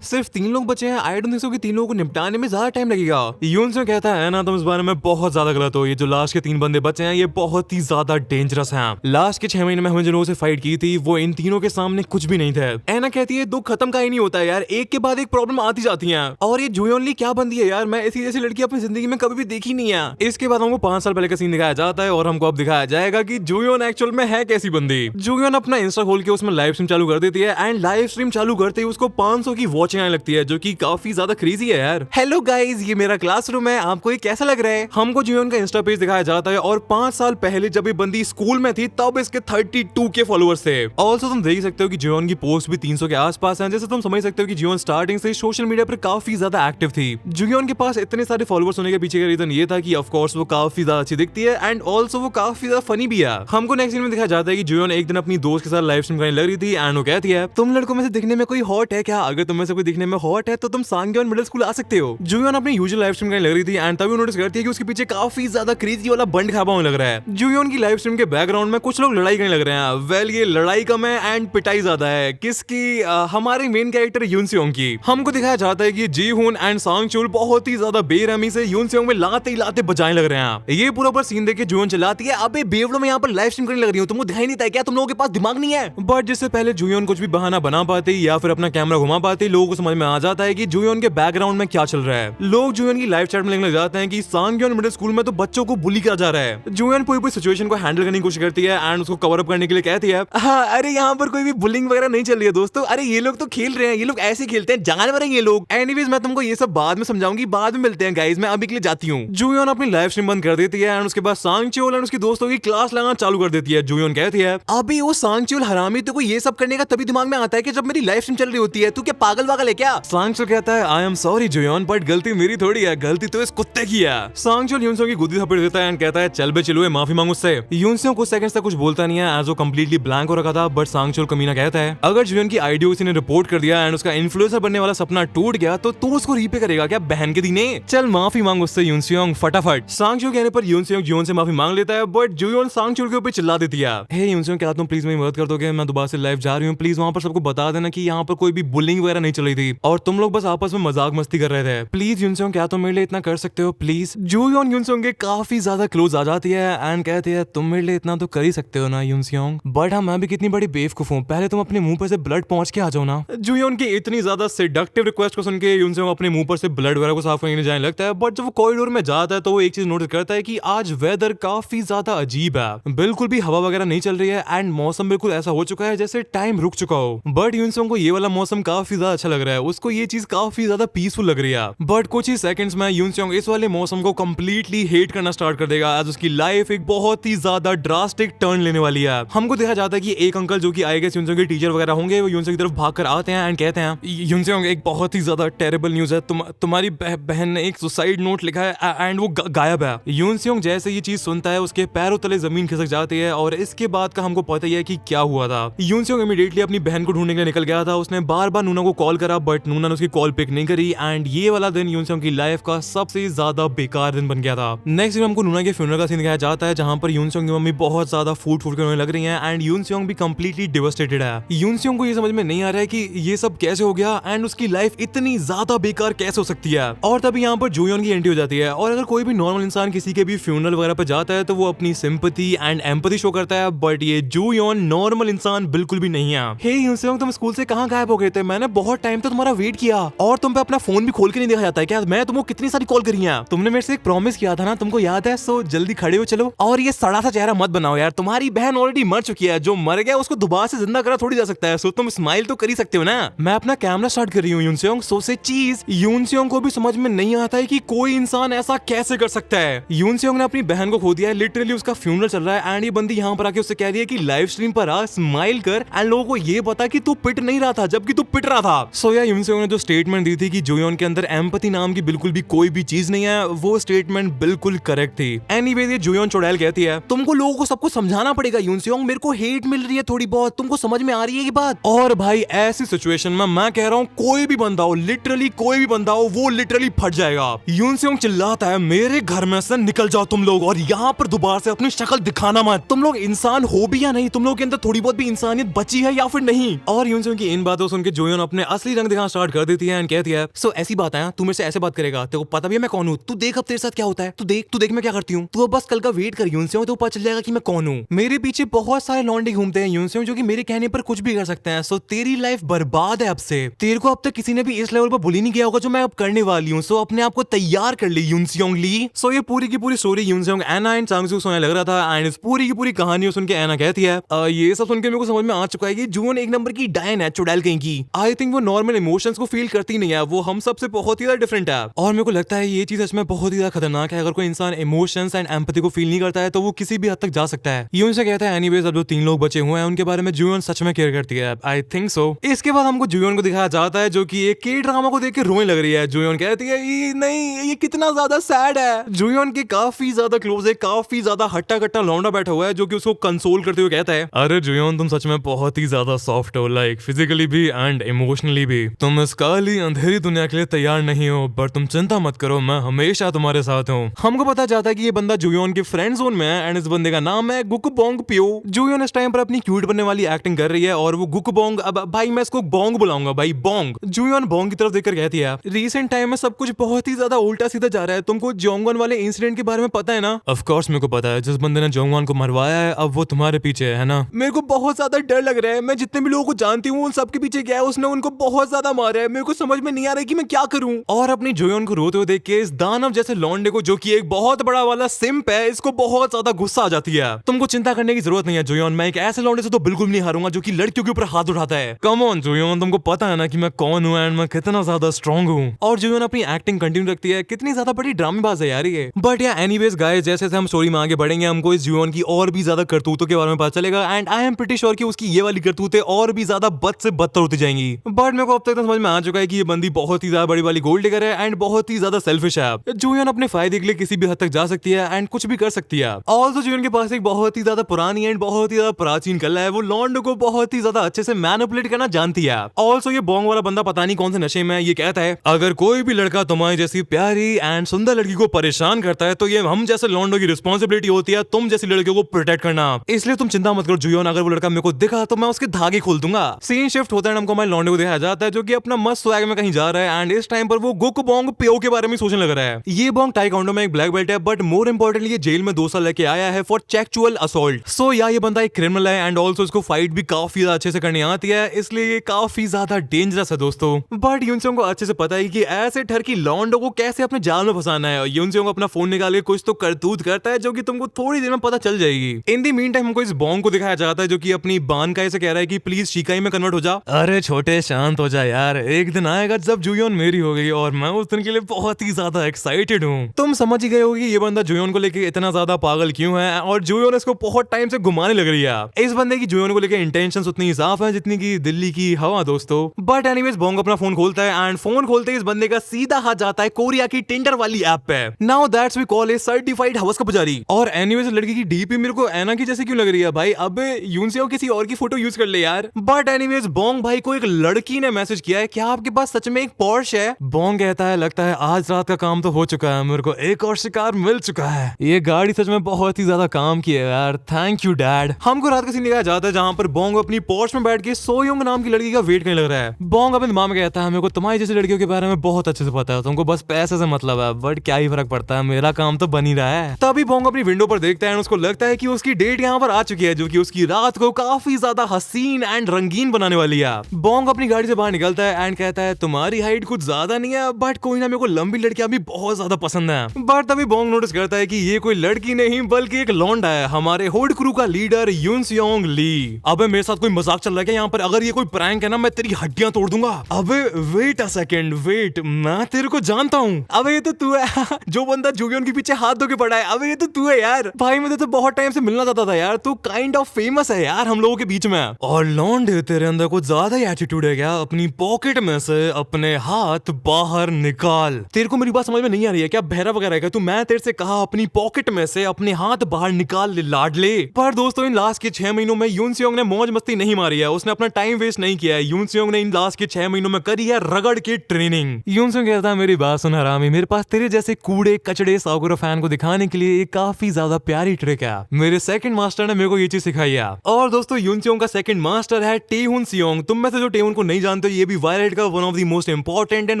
सिर्फ 3 लोग बचे हैं। आई डोंट थिंक सो कि 3 लोगों को निपटाने में ज्यादा टाइम लगेगा। यूनसेयोंग कहता है ना, तुम इस बारे में बहुत ज्यादा गलत हो, ये जो लास्ट के 3 बंदे बचे हैं ये बहुत ही ज्यादा डेंजरस हैं। लास्ट के 6 महीने में हमने जिन लोगों से फाइट की थी वो इन तीनों के सामने कुछ भी नहीं थे। एना कहती है, दुख खत्म का ही नहीं होता है यार, एक के बाद एक प्रॉब्लम आती जाती है, और ये जुयोन ली क्या बंदी है यार, मैं ऐसी जैसी लड़की अपनी जिंदगी में कभी भी देखी नहीं है। इसके बाद हमको 5 साल पहले का सीन दिखाया जाता है और हमको अब दिखाया जाएगा कि जुयोन एक्चुअल में है कैसी बंदी। जुयोन अपना इंस्टा खोल के उसमें लाइव स्ट्रीम चालू कर देती है एंड लाइव स्ट्रीम चालू करते ही उसको 500 की वॉचिंग आने लगती है, जो कि काफी ज्यादा क्रेजी है यार। हेलो गाइस, ये मेरा क्लासरूम है, आपको ये कैसा लग रहा है? हमको जुयोन का इंस्टा पेज दिखाया जाता है और 5 साल पहले जब ये बंदी स्कूल में थी तब इसके 32 के फॉलोअर्स थे। ऑल्सो तुम देख सकते हो कि जुयोन की पोस्ट भी 300 के आसपास है, जैसे तुम समझ सकते हो कि जुयोन स्टार्टिंग से सोशल मीडिया पर काफी ज्यादा एक्टिव थी। जुयोन के पास इतने सारे फॉलोअर्स होने के पीछे का रीजन ये था कि ऑफ कोर्स वो काफी ज्यादा अच्छी दिखती है एंड ऑल्सो वो काफी ज्यादा फनी भी है। हमको नेक्स्ट सीन में दिखाया जाता है कि जुयोन एक दिन अपनी दोस्त के साथ लाइव स्ट्रीम करने लग रही थी एंड वो कहती है, तुम लड़कों में से दिखने में कोई हॉट है क्या? अगर तुम में से कोई दिखने में हॉट है तो तुम सांगयोन मिडिल स्कूल आ सकते हो। जुयोन अपनी यूजुअल लाइव स्ट्रीम करने लग रही थी एंड तभी नोटिस करती है कि उसके पीछे काफी ज्यादा क्रेजी वाला बंड खाबा होने लग रहा है। जुयोन की लाइव स्ट्रीम के बैकग्राउंड में कुछ लोग लड़ाई करने लग रहे हैं। वेल, ये लड़ाई कम है एंड पिटाई ज्यादा है। किसकी? हमारे मेन कैरेक्टर यूनसेयोंग की। हमको दिखाया जाता है कि जीहुन एंड सांगचुल बहुत ही ज्यादा बेरहमी से यूनसेयोंग में लाते ही लाते बजाने लग रहे हैं। ये पूरा सीन देख के जुयोन चिल्लाती है, अबे बेवड़ों में यहाँ पर लाइव स्ट्रीम करने लग रही हूँ, तुमको दिखाई नहीं था क्या? तुम लोगों के पास दिमाग नहीं है? बट जिससे पहले जुयोन कुछ भी बहाना बना पाते या फिर अपना कैमरा घुमा पाते, लोगों लोगों को समझ में आ जाता है कि जुयोन के बैकग्राउंड में क्या चल रहा है। लोग जुयोन की लाइव चैट में लिखने लग जाते हैं कि सांगयोन मिडिल स्कूल में तो बच्चों को बुली किया जा रहा है। जुयोन पूरी सिचुएशन को हैंडल करने की कोशिश करती है एंड उसको कवर अप करने के लिए कहती है, हाँ अरे यहाँ पर कोई भी बुलिंग वगैरह नहीं चल रही है दोस्तों, अरे ये लोग तो खेल रहे हैं, ये लोग ऐसे खेलते हैं, जानवर हैं ये लोग। एनीवेज मैं तुमको ये सब बाद में समझाऊंगी, बाद में मिलते हैं गाइस, मैं अभी के लिए जाती हूँ। जुयोन अपनी लाइव स्ट्रीम बंद कर देती है एंड उसके बाद सांगच्योल एंड उसकी दोस्तों की क्लास लगाना चालू कर देती है। जुयोन कहती है, अभी वो सांगच्योल हरामी, तो ये सब करने का तभी दिमाग में आता है कि जब मेरी लाइव स्ट्रीम चल रही होती है, तू क्या पागल वागल है क्या? सांगच्योल कहता है, आई एम सॉरी जुयोन, बट गलती मेरी थोड़ी है, गलती तो इस कुत्ते की है। सांगच्योल यूनसोंग की गुद्दी थप्पड़ देता है एंड कहता है, चल बे चिलुए, माफी मांग उससे। यूनसोंग कुछ सेकंड्स तक कुछ बोलता नहीं है एज वो कंप्लीटली ब्लैंक हो रखा था, बट सांगच्योल कमीना कहता है, अगर जुयोन की आईडी किसी ने रिपोर्ट कर दिया एंड उसका इन्फ्लुएंसर बनने वाला सपना टूट गया तो तू उसको रीपे करेगा क्या बहन के दीने? चल माफी मांग उससे यूनसोंग फटाफट। सांगच्योल कहने पर यूनसोंग जुयोन से माफी मांग लेता है, बट जुयोन सांगच्योल के ऊपर चिल्ला देती है, हे यूनसोंग क्या तुम प्लीज मेरी मदद कर दोगे, मैं दोबारा से लाइव जा रही हूँ, प्लीज वहां पर सबको बता देना कि यहाँ पर कोई भी बुलिंग वगैरह नहीं चल रही थी और तुम लोग बस आपस में मजाक मस्ती कर रहे थे, प्लीज यूनसोंग क्या तुम मेरे लिए इतना कर सकते हो प्लीज? जुयोन यूनसोंग के काफी ज्यादा क्लोज आ जाती है एंड कहती है, तुम मेरे लिए इतना तो कर ही सकते हो ना यूनसोंग, बट हाँ मैं भी कितनी बड़ी बेवकूफ हूँ, पहले तुम अपने मुंह पर से ब्लड पहुंच के आ जाओ ना। जुयोन की इतनी ज्यादा सेडक्टिव रिक्वेस्ट को सुन के यूनसोंग अपने मुंह पर से ब्लड वगैरह को साफ करने जाने लगता है, बट जब वो कॉरिडोर में जाता है तो वो एक चीज नोटिस करता है कि आज वेदर काफी ज्यादा अजीब है, बिल्कुल भी हवा वगैरह नहीं चल रही है एंड मौसम बिल्कुल ऐसा हो चुका है जैसे टाइम रुक चुका हो। बट यूनसोंग को ये वाला मौसम काफी ज्यादा अच्छा लग रहा है, उसको ये चीज काफी ज्यादा पीसफुल लग रही है, बट कुछ ही सेकंड्स में यूनसोंग इस वाले मौसम को कंप्लीटली हेट करना स्टार्ट कर देगा आज उसकी लाइफ एक बहुत ही ज्यादा ड्रास्टिक टर्न लेने वाली है। हमको देखा जाता है कि एक अंकल जो कि आई गेस यूनसोंग के टीचर वगैरह होंगे, वो यूनसोंग की तरफ भागकर आते हैं एंड कहते हैं, यूनसोंग एक बहुत ही ज्यादा टेरेबल न्यूज है, तुम्हारी बहन ने एक सुसाइड नोट लिखा है एंड वो गायब है। यूनसोंग जैसे ये चीज सुनता है उसके पैरों तले जमीन खिसक जाती है और इसके बाद का हमको पता ही है कि क्या हुआ था। यूनसोंग इमीडिएटली अपनी बहन को ढूंढने के लिए निकल गया था, उसने बार बार नूना को कॉल करा बट नूना ने उसकी कॉल पिक नहीं करी एंड ये वाला दिन यूनसोंग की लाइफ का सबसे ज्यादा बेकार दिन बन गया था। नेक्स्ट दिन हमको नूना के फ्यूनरल का सीन दिखाया जाता है जहां पर यूनसोंग की मम्मी बहुत ज्यादा फूट के रोने लग रही है एंड यूनसोंग भी कंप्लीटली डिवास्टेटेड है। यूनसोंग को ये समझ में नहीं आ रहा है कि ये सब कैसे हो गया एंड उसकी लाइफ इतनी ज्यादा बेकार कैसे हो सकती है। और तभी यहाँ पर जुयोन की एंट्री हो जाती है और अगर कोई भी नॉर्मल इंसान किसी के भी फ्यूनरल वगैरह पे जाता है तो वो अपनी सिंपैथी एंड एम्पैथी शो करता है, बट ये जुयोन नॉर्मल इंसान बिल्कुल भी नहीं है। हे यूनसोंग तुम स्कूल से कहाँ गायब हो गए थे? मैंने बहुत टाइम तक तुम्हारा वेट किया और तुम पे अपना फोन भी खोल के नहीं देखा जाता है क्या? मैं तुमको कितनी सारी कॉल करी है, तुमने मेरे से एक प्रॉमिस किया था ना, तुमको याद है? सो जल्दी खड़े हो चलो और ये सड़ा सा चेहरा मत बनाओ यार, तुम्हारी बहन ऑलरेडी मर चुकी है, जो मर गया उसको दोबारा से जिंदा करा थोड़ी जा सकता है, सो तुम स्माइल तो कर ही सकते हो ना। मैं अपना कैमरा स्टार्ट कर रही हूँ यूनसोंग, सो से चीज यूनसोंग को भी समझ में नहीं आता है कि कोई इंसान ऐसा कैसे कर सकता है। यूनसोंग ने अपनी बहन को खो दिया है, लिटरली उसका फ्यूनरल चल रहा है एंड ये बंदी यहाँ पर आके उससे कह रही है कि लाइव स्ट्रीम पर आ, स्माइल कर एंड लोगों को ये बता कि तू पिट नहीं रहा था जबकि तू पिट रहा था। सो या यूनसोंग ने जो स्टेटमेंट दी थी कि जुयोन के अंदर एम्पैथी नाम की बिल्कुल भी कोई भी चीज नहीं है, वो स्टेटमेंट बिल्कुल करेक्ट थी। एनीवेज ये जुयोन चुड़ैल कहती है, तुमको लोगों को सबको समझाना पड़ेगा यूनसोंग, मेरे को हेट मिल रही है थोड़ी बहुत, तुमको समझ में आ रही है ये बात? और भाई ऐसी सिचुएशन में मैं कह रहा हूँ कोई भी बंदा हो, लिटरली कोई भी बंदा हो, वो लिटरली फट जाएगा। यूनसोंग चिल्लाता है, मेरे घर में से निकल जाओ तुम लोग और यहाँ पर दोबारा से अपनी शक्ल दिखाना मत, तुम लोग इंसान हो भी या नहीं, तुम लोग के अंदर थोड़ी बहुत भी इंसानियत बची है या फिर नहीं। और यूनसोंग की इन बातों सुन के जुयोन अपने असली रंग दिखाना स्टार्ट कर देती है एंड कहती है, सो ऐसी बात है, तू मेरे से ऐसे बात करेगा, तेरे को पता भी है मैं कौन हूँ, तू देख अब तेरे साथ क्या होता है, तू देख मैं क्या करती हूँ, तू अब बस कल का वेट कर यूनसोंग, तो पता चल जाएगा कि मैं कौन हूँ। मेरे पीछे बहुत सारे लौंडे घूमते हैं यूनसोंग जो कि मेरे कहने पर कुछ भी कर सकते हैं, सो तेरी लाइफ बर्बाद है अब से, तेरे को अब तक किसी ने भी इस लेवल पर बुली नहीं किया होगा जो मैं अब करने वाली हूँ, सो अपने आप को तैयार कर ली यूनसोंग ली। सो ये पूरी की पूरी स्टोरी यूनसोंग एना एंड सांगसू सुनने लग रहा था एंड इस पूरी की पूरी कहानी सुन के एना कहती है, ये सब सुन के मेरे को समझ में आ चुका है कि जुयोन एक नंबर की डायन है, चुड़ैल कहीं की। आई थिंक वो नॉर्मल इमोशंस को फील करती नहीं है, वो हम सबसे बहुत ही ज्यादा डिफरेंट है और मेरे को लगता है ये चीज इसमें बहुत ही ज्यादा खतरनाक है। अगर कोई इंसान इमोशंस एंड एम्पैथी को फील नहीं करता है तो वो किसी भी हद तक जा सकता है। यून से कहता है एनीवेज अब जो 3 लोग बचे हुए हैं उनके बारे में जुयोन सच में केयर करती है, आई थिंक सो। इसके बाद हमको जुयोन को दिखाया जाता है जो कि एक के ड्रामा को देख के रोने लग रही है। जुयोन कहती है ये नहीं, ये कितना ज्यादा सैड है। जुयोन के काफी ज्यादा क्लोज है, काफी ज्यादा हट्टा कट्टा लौंडा बैठा हुआ है जो कि उसको कंसोल करते हुए कहता है, अरे जुयोन तुम सच में बहुत ही ज्यादा सॉफ्ट हो, लाइक फिजिकली भी एंड इमोशनली भी। तुम इस काली अंधेरी दुनिया के लिए तैयार नहीं हो, पर तुम चिंता मत करो, मैं हमेशा तुम्हारे साथ हूँ। हमको पता जाता है कि ये बंदा जुयोन के फ्रेंड जोन में है एंड इस बंदे का नाम है गुकबोंग प्यो। जुयोन इस टाइम पर अपनी क्यूट बनने वाली एक्टिंग कर रही है और वो गुकबोंग, अब भाई मैं इसको बोंग बुलाऊंगा भाई, बोंग। जुयोन बोंग की तरफ देखकर कहती है, रिसेंट टाइम में सब कुछ बहुत ही ज्यादा उल्टा सीधा जा रहा है, तुमको जोंगवन वाले इंसिडेंट के बारे में पता है ना? ऑफ कोर्स मेरे को पता है, जिस बंदे ने जोंगवन को मरवाया है अब वो तुम्हारे पीछे है ना? मेरे को बहुत ज्यादा डर लग रहा है, मैं जितने भी लोगों को जानती हूँ उन सबके पीछे गया है, उसने उनको बहुत ज्यादा मारा है, मेरे को समझ में नहीं आ रहा है कि मैं क्या करूं। और अपनी जोयोन को रोते हुए देख के इस दानव जैसे लौंडे को, जो कि एक बहुत बड़ा वाला सिम्प है, इसको बहुत ज्यादा गुस्सा आ जाती है। तुमको चिंता करने की जरूरत नहीं है जोयोन, मैं एक ऐसे लौंडे से तो बिल्कुल नहीं हारूंगा जो कि लड़कियों के ऊपर हाथ उठाता है। कम ऑन जोयोन, तुमको पता है ना कि मैं कौन हूँ एंड मैं कितना ज्यादा स्ट्रॉन्ग हूँ। और जोयोन अपनी एक्टिंग कंटिन्यू रखती है। कितनी ज्यादा बड़ी ड्रामेबाज है यार ये। बट या एनीवेज गाइस, जैसे हम स्टोरी में आगे बढ़ेंगे हमको इस जोयोन की और भी ज्यादा करतूतों के बारे में पता चलेगा and I am pretty sure कि उसकी ये वाली करतूतें और भी ज्यादा बद से बदतर होती जाएंगी। बट मेरे को अब तक तो समझ में आ चुका है कि ये बंदी बहुत ही ज्यादा बड़ी वाली गोल्ड डिगर है एंड बहुत ही ज्यादा सेल्फिश है। जोयोन अपने फायदे के लिए किसी भी हद तक जा सकती है एंड कुछ भी कर सकती है। ऑल्सो जोयोन के पास एक बहुत ही ज्यादा पुरानी एंड बहुत ही ज्यादा प्राचीन कला है। वो लॉन्ड को बहुत ही ज्यादा अच्छे से मैनिपुलेट करना जानती है। ऑल्सो ये बोंग वाला बंदा पता नहीं कौन से नशे में, ये कहता है अगर कोई भी लड़का तुम्हारी जैसी प्यारी एंड सुंदर लड़की को परेशान करता है तो ये हम जैसे लॉन्डो की रिस्पॉन्सिबिलिटी होती है तुम जैसी लड़कियों को प्रोटेक्ट करना। इसलिए तुम चिंता मत करो जोयोन, अगर वो लड़का मेरे को दिखा तो मैं उसके धागे खोल दूंगा। सीन शिफ्ट होता है, हमको हमारे लॉन्डो को देखा जाता है जो कि अपना मस्त स्वैग में कहीं जा रहा है एंड इस टाइम पर वो गुक बोंग पियो के बारे में सोचने लग रहा है। ये बोंग टाइकोंडो में एक ब्लैक बेल्ट है, बट मोर इंपोर्टेंटली ये जेल में 2 साल लेके आया है फॉर सेक्सुअल असॉल्ट। सो या ये बंदा एक क्रिमिनल है एंड ऑल्सो इसको फाइट भी काफी ज्यादा अच्छे से करनी आती है, इसलिए ये काफी ज्यादा डेंजरस है दोस्तों। बट यूनसेंग को अच्छे से पता है कि ऐसे ठरकी लॉन्डो को कैसे अपने जाल में फंसाना है। यूनसेंग को अपना फोन निकाल के कुछ तो करतूत करता है जो कि तुमको थोड़ी देर में पता चल जाएगी। इन दी मीन टाइम हमको इस बोंग को दिखाया जाता है जो कि अपनी बान का ऐसे कह रहा है कि प्लीज शिकाई में कन्वर्ट हो जा। अरे छोटे शांत हो जा यार, एक दिन आएगा जब जुयोन मेरी हो गई और मैं उस दिन के लिए बहुत ही ज्यादा एक्साइटेड हूँ। तुम समझ ही गए होगी ये बंदा जुयोन को लेके इतना ज्यादा पागल क्यों है और जुयोन इसको बहुत टाइम से घुमाने लग रही है। इस बंदे की जुयोन को लेके इंटेंशंस उतनी साफ है जितनी की दिल्ली की हवा दोस्तों। बट एनीवेज बोंग अपना फोन खोलता है एंड फोन खोलते ही इस बंदे का सीधा हाथ जाता है कोरिया की टिंडर वाली ऐप पे। Now that's we call a certified हवस का पुजारी। और एनीवेज लड़की की डीपी मेरे को ऐना की जैसे क्यों लग रही है भाई, अबे यूनसेओ किसी और की फोटो यूज कर ले यार। बट एनीवेज बोंग भाई को एक लड़की ने मैसेज किया है, क्या आपके पास सच में एक पोर्श है? बोंग कहता है लगता है आज रात का काम तो हो चुका है, मेरे को एक और शिकार मिल चुका है। ये गाड़ी सच में बहुत ही ज्यादा काम की है यार, थैंक यू डैड। हमको रात का सीन दिखाया जाता है जहां पर बोंग अपनी पोर्श में बैठ के सोयोंग नाम की लड़की का वेट करने लग रहा है। बोंग अपने दिमाग में कहता है मेरे को तुम्हारी जैसी लड़कियों के बारे में बहुत अच्छे से पता है, तुमको बस पैसे से मतलब है, बट क्या ही फर्क पड़ता है, मेरा काम तो बन ही रहा है। तभी बोंग अपनी विंडो पर देखता है, उसको लगता है कि उसकी डेट यहाँ पर आ चुकी है जो कि उसकी रात को काफी ज्यादा हसीन एंड रंगीन बनाने वाली है। बोंग अपनी गाड़ी से बाहर निकलता है एंड कहता है तुम्हारी हाइट कुछ ज्यादा नहीं है, बट कोई ना, मेरे को लंबी लड़कियां भी बहुत ज्यादा पसंद है। बट तभी बोंग नोटिस करता है कि ये कोई लड़की नहीं बल्कि एक लौंडा है, हमारे होड क्रू का लीडर यूनसियोंग ली। अबे मेरे साथ कोई मजाक चल रहा है क्या यहाँ पर? अगर ये कोई प्रैंक है ना मैं तेरी हड्डियां तोड़ दूंगा। अबे वेट अ सेकंड, वेट, मैं तेरे को जानता हूँ। अबे ये तो तू है जो बंदा जुयोन के पीछे हाथ धो के पड़ा है। अबे ये तो तू है यार, भाई मैं तो बहुत टाइम से मिलना चाहता था यार, तू काइंड ऑफ फेमस है यार हम लोगों के बीच में। और लौंडे तेरे अंदर कुछ ज्यादा ही एटीट्यूड है क्या? अपनी पॉकेट में से अपने हाथ बाहर निकाल। तेरे को मेरी बात समझ में नहीं आ रही है क्या? बहरा वगैरह है क्या तू? मैं तेरे से कहा अपनी पॉकेट में से अपने हाथ बाहर निकाल ले लाडले। पर दोस्तों इन लास्ट के 6 महीनों में यूनसियोंग ने मौज मस्ती नहीं मारी है, उसने अपना टाइम वेस्ट नहीं किया है। यूनसियोंग ने इन लास्ट के 6 महीनों में करी है रगड़ की ट्रेनिंग। यूनसियोंग कहता है मेरी बात सुन हरामी, मेरे पास तेरे जैसे कूड़े कचड़े साकुरा फैन को दिखाने के लिए एक काफी ज्यादा प्यारी ट्रिक है। मेरे सेकंड मास्टर ने मेरे को ये चीज सिखाई है। और दोस्तों यूनसियोंग का सेकंड मास्टर है टेहुन सियोंग। तुम में से जो टेहुन को नहीं जानते ये भी वायलेट का one of the most important and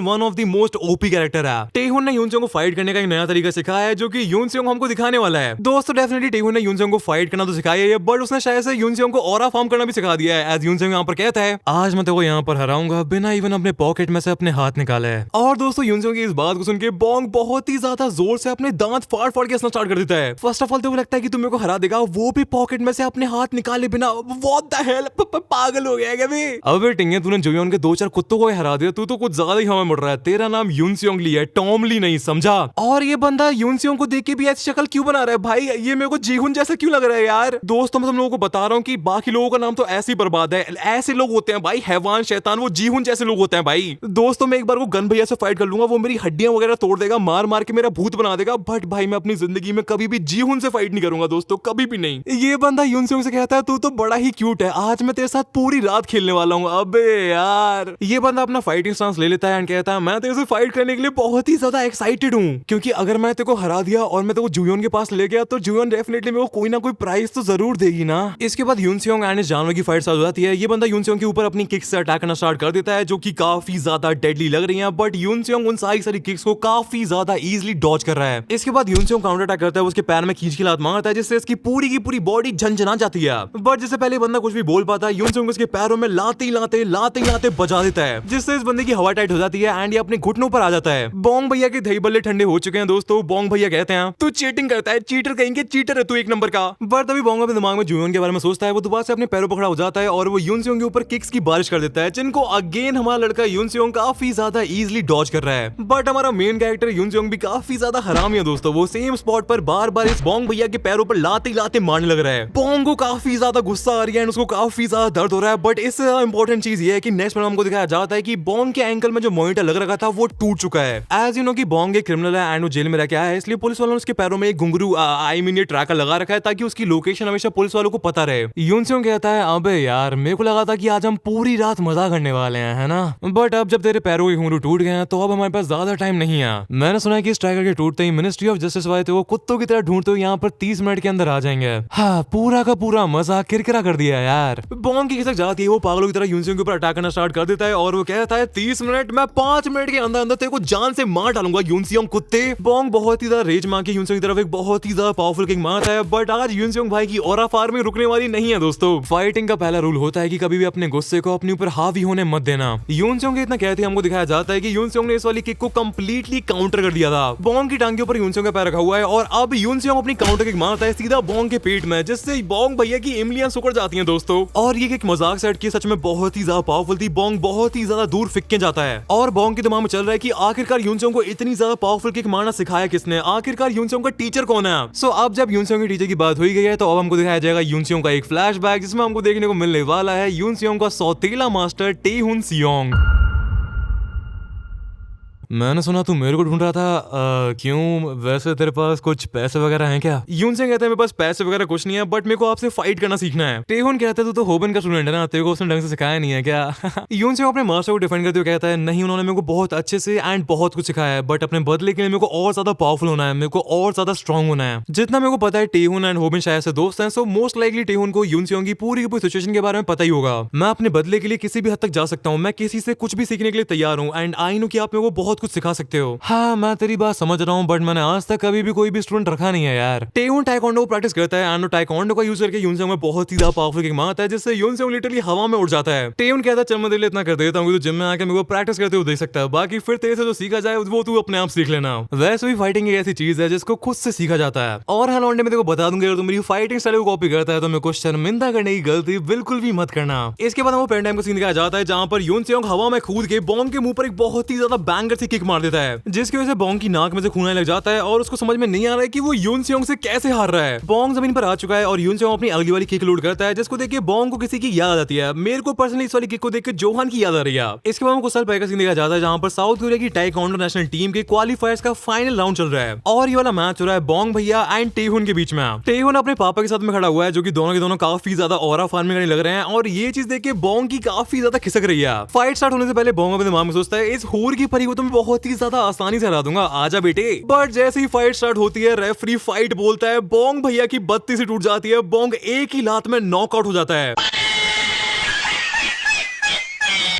one of the most OP character है। टेहुन ने यूनसियोंग को फाइट करने का एक नया तरीका सिखाया है जो कि यूनसियोंग हमको दिखाने वाला है। दोस्तों डेफिनेटली टेहुन ने यूनसियोंग को फाइट करना तो सिखाया है, बट उसने शायद से यूनसियोंग को ऑरा फॉर्म करना भी सिखा दिया है। एज यूनसियोंग यहाँ पर कहता है आज मैं तेको यहाँ पर हराऊंगा बिना इवन अपने पॉकेट में से अपने हाथ निकाले। और दोस्तों यूनसियोंग की इस बात को सुन के बोंग बहुत ही ज्यादा जोर से अपने दांत फाड़ फाड़ के हंसना स्टार्ट कर देता है। फर्स्ट ऑफ ऑल तो लगता है कि तुम मेरे को हरा देगा, वो भी पॉकेट में से अपने हाथ निकाले बिना। व्हाट द हेल, पागल हो गया क्या बे? अबे टिंगे तूने जुयोन के 2-4 कुत्तों को हरा दिया, तू तो कुछ ज्यादा ही हवा मुड़ रहा है। तेरा नाम यूनसियोंग ली है, टॉम ली नहीं, समझा? और ये बंदा यूनसियोंग को देख के भी ऐसी शक्ल क्यों बना रहा है भाई? ये मेरे को जीहुन जैसा क्यों लग रहा है यार? दोस्तों मैं तुम लोगों को बता रहा हूँ कि बाकी लोगों का नाम तो ऐसे ही बर्बाद है। ऐसे लोग होते हैं भाई, हैवान शैतान, वो जीहुन जैसे लोग होते हैं भाई। दोस्तों मैं एक बार वो गन भैया से फाइट कर लूंगा, वो मेरी हड्डियां वगैरह तोड़ देगा, मार मार के मेरा भूत बना देगा, बट भाई मैं अपनी जिंदगी में कभी भी जीहुन से फाइट नहीं करूंगा दोस्तों, कभी भी नहीं। ये बंदा यूनसियोंग से कहता है तू तो बड़ा ही क्यूट है, आज मैं तेरे साथ पूरी रात खेलने वाला हूँ। अबे यार, ये बंदा अपना फाइटिंग स्टांस ले लेता है एंड कहता है मैं तेरे से फाइट करने के लिए बहुत ही ज्यादा एक्साइटेड हूँ, क्योंकि अगर मैं तेरे को हरा दिया और मैं तेरे को जुयोन के पास ले गया तो जुयोन डेफिनेटली मेरे को कोई ना कोई प्राइज तो जरूर देगी ना। इसके बाद यूनसियोंग एंड इस जानवर की फाइट स्टार्ट हो जाती है। ये बंदा यूनसियोंग के ऊपर अपनी किक्स से अटैक करना स्टार्ट कर देता है जो कि काफी ज्यादा डेडली लग रही है, बट यूनसियोंग उन सारी किक्स को काफी ज्यादा इजीली डॉज कर रहा है। इसके बाद यूनसियोंग काउंटर अटैक करता है, उसके पैर में खींच के लात मारता है जिससे इसकी पूरी की पूरी बॉडी झंझना जाती है। बट जिससे पहले बंदा कुछ भी बोल पाता है यूनसियोंग उसके पैरों में लाते चलते बजा देता है, जिससे इस बंदे की हवा टाइट हो जाती है एंड ये अपने घुटनों पर आ जाता है। बोंग भैया के दही बल्ले ठंडे हो चुके हैं दोस्तों। बोंग भैया कहते हैं तू चीटिंग करता है, चीटर कहेंगे, चीटर है तू एक नंबर का। बट तभी बोंग अपने दिमाग में जूयोन के बारे में सोचता है। वो दोबारा से अपने पैरों पकड़ा हो जाता है और वो यून सियोंग के ऊपर किक्स की बारिश कर देता है, जिनको अगेन हमारा लड़का यून सियोंग काफी ज्यादा इजीली डॉज कर रहा है। बट हमारा मेन कैरेक्टर यून सियोंग भी काफी ज्यादा हरामी है दोस्तों। वो सेम स्पॉट पर बार बार इस बोंग भैया के पैरों पर लाते लाते मारने लग रहा है। बोंग को काफी ज्यादा गुस्सा आ रही है, उसको काफी ज्यादा दर्द हो रहा है। बट इससे ज्यादा इंपॉर्टेंट चीज ये है कि नेक्स्ट में हमको दिखाया जाता है कि बोंग के एंकल में जो मॉनिटर लग रखा था वो टूट चुका है। एज यू नो कि बोंग एक क्रिमिनल है एंड वो जेल में रह के आया है, इसलिए पुलिस वालों ने उसके पैरों में एक घुंघरू आई मीन ये ट्रैकर लगा रखा है ताकि उसकी लोकेशन हमेशा पुलिस वालों को पता रहे। यून सियोंग कहता है अबे यार मेरे को लगा था कि आज हम पूरी रात मजा करने वाले हैं, है ना, बट अब जब तेरे पैरों के घुंघरू टूट गए हैं तो अब हमारे पास ज्यादा टाइम नहीं है। मैंने सुना है कि इस ट्रैकर के टूटते ही मिनिस्ट्री ऑफ जस्टिस वाले थे वो कुत्तों की तरह ढूंढते हुए यहाँ पर 30 मिनट के अंदर आ जाएंगे। हाँ, पूरा का पूरा मजा किरकिरा कर दिया यार। बोंग की खिसक जाती है, वो पागलों की तरह यून सियोंग के ऊपर अटैक करना स्टार्ट कर देता है और वो कहता है 30 मिनट, मैं 5 मिनट के अंदर अंदर तेरे को जान से मार डालूंगा यून सियोंग कुत्ते। बोंग बहुत ही ज्यादा रेज मार के यून सियोंग की तरफ एक बहुत ही ज्यादा पावरफुल किक मारता है। बट आज यून सियोंग भाई की ऑरा फार्मिंग रुकने वाली नहीं है दोस्तों। फाइटिंग का पहला रूल होता है कि कभी भी अपने गुस्से को अपने ऊपर हावी होने मत देना। यून सियोंग इतना कहते हमको दिखाया जाता है कि यून सियोंग ने इस वाली किक को कंप्लीटली काउंटर कर दिया था। बोंग की टांग के ऊपर यून सियोंग का पैर रखा हुआ है और अब यून सियोंग अपनी काउंटर किक मारता है सीधा बोंग के पेट में, जिससे बोंग भैया की इमलियां सुकड़ जाती हैं दोस्तों। और ये किक मजाक सेट की सच में बहुत ही ज्यादा पावरफुल थी। बोंग बहुत ही ज्यादा दूर फिक के जाता है और बोंग के दिमाग में चल रहा है कि आखिरकार यून सियोंग को इतनी ज्यादा पावरफुल किक मारना सिखाया किसने, आखिरकार यून सियोंग का टीचर कौन है। सो अब जब यून सियोंग के टीचर की बात हुई गई है तो अब हमको दिखाया जाएगा यून सियोंग का एक फ्लैशबैक, जिसमें हमको देखने को मिलने वाला है यून सियोंग का सौतेला मास्टर टेहुन सियोंग। मैंने सुना तू मेरे को ढूंढ रहा था, क्यों, वैसे तेरे पास कुछ पैसे वगैरह हैं क्या? यून सियोंग कहते हैं मेरे पास पैसे वगैरह कुछ नहीं है, बट मेरे को आपसे फाइट करना सीखना है। टेहुन कहता है तू तो होबन का स्टूडेंट है ना, तेरे को उसने ढंग से सिखाया नहीं है क्या? यून सियोंग अपने मास्टर को डिफेंड करते हुए कहता है नहीं, उन्होंने मेरे को बहुत अच्छे से एंड बहुत कुछ सिखाया है, बट अपने बदले के लिए मेरे को और ज्यादा पावरफुल होना है, मेरे को और ज्यादा स्ट्रॉन्ग होना है। जितना मेरे को पता है टेहुन एंड होबन शायद से दोस्त हैं, सो मोस्ट लाइकली टेहुन को यून सियोंग की पूरी सिचुएशन के बारे में पता ही होगा। मैं अपने बदले के लिए किसी भी हद तक जा सकता हूँ, मैं किसी से कुछ भी सीखने के लिए तैयार हूँ एंड आई नो कि आप मेरे को बहुत कुछ सिखा सकते हो। हाँ, मैं तेरी बात समझ रहा हूँ, बट मैंने आज तक कभी भी कोई भी स्टूडेंट रखा नहीं है यार। टेहुन टाइकोंडो को प्रैक्टिस करता है एंड टाइकोंडो का यूज करके यून सियोंग में बहुत ही ज्यादा पावरफुल किक मारता है, जिससे यून सियोंग लिटरली हवा में उड़ जाता है। टेहुन कहता है चल मैं तेरे लिए इतना कर देता हूँ, तो जिम में आकर मेरे को प्रैक्टिस करते हुए देख सकता है, बाकी फिर तेरे से जो सीखा जाए वो तू अपने आप सीख लेना। वैसे भी फाइटिंग एक ऐसी चीज है जिसको खुद से सीखा जाता है। और हाँ लौंडे, मैं तेरे को बता दूंगा अगर तू मेरी फाइटिंग स्टाइल को कॉपी करता है तो मेरे को शर्मिंदा करने की गलती बिल्कुल भी मत करना। इसके बाद वो पेन टाइम का सीन दिखाया जाता है जहाँ पर यून सियोंग हवा में कूद के बोंग के मुंह पर एक बहुत ही ज्यादा बैंगर से किक मार देता है, जिसकी वजह से बोंग की नाक में से खून आने लग जाता है और उसको समझ में नहीं आ रहा है कि वो यून सियोंग से कैसे हार रहा है। बोंग जमीन पर आ चुका है और यून सियोंग अपनी अगली वाली किक लोड करता है, जिसको देख के बोंग को किसी की याद आ जाती है। मेरे को पर्सनली इस वाली किक को देख के जोहान की याद आ रही है। इसके बाद कुछ साल पहले का सीन दिखाया जाता है जहां पर साउथ कोरिया की टाइकोंडो नेशनल टीम के क्वालिफायर्स का फाइनल राउंड चल रहा है और ये वाला मैच हो रहा है बोंग भैया एंड टेहुन के बीच में। टेहुन अपने पापा के साथ में खड़ा हुआ है, जो कि दोनों के दोनों काफी ज्यादा ऑरा फार्मिंग करने लग रहे हैं और ये चीज देख के बोंग की काफी ज्यादा खिसक रही है। फाइट स्टार्ट होने से पहले बोंग अपने दिमाग में सोचता है इस हूर की परी को तो मैं बहुत ही ज्यादा आसानी से हरा दूंगा, आजा बेटे। बट जैसे ही फाइट स्टार्ट होती है रेफरी फाइट बोलता है, बोंग भैया की बत्ती से टूट जाती है, बोंग एक ही लात में नॉकआउट हो जाता है।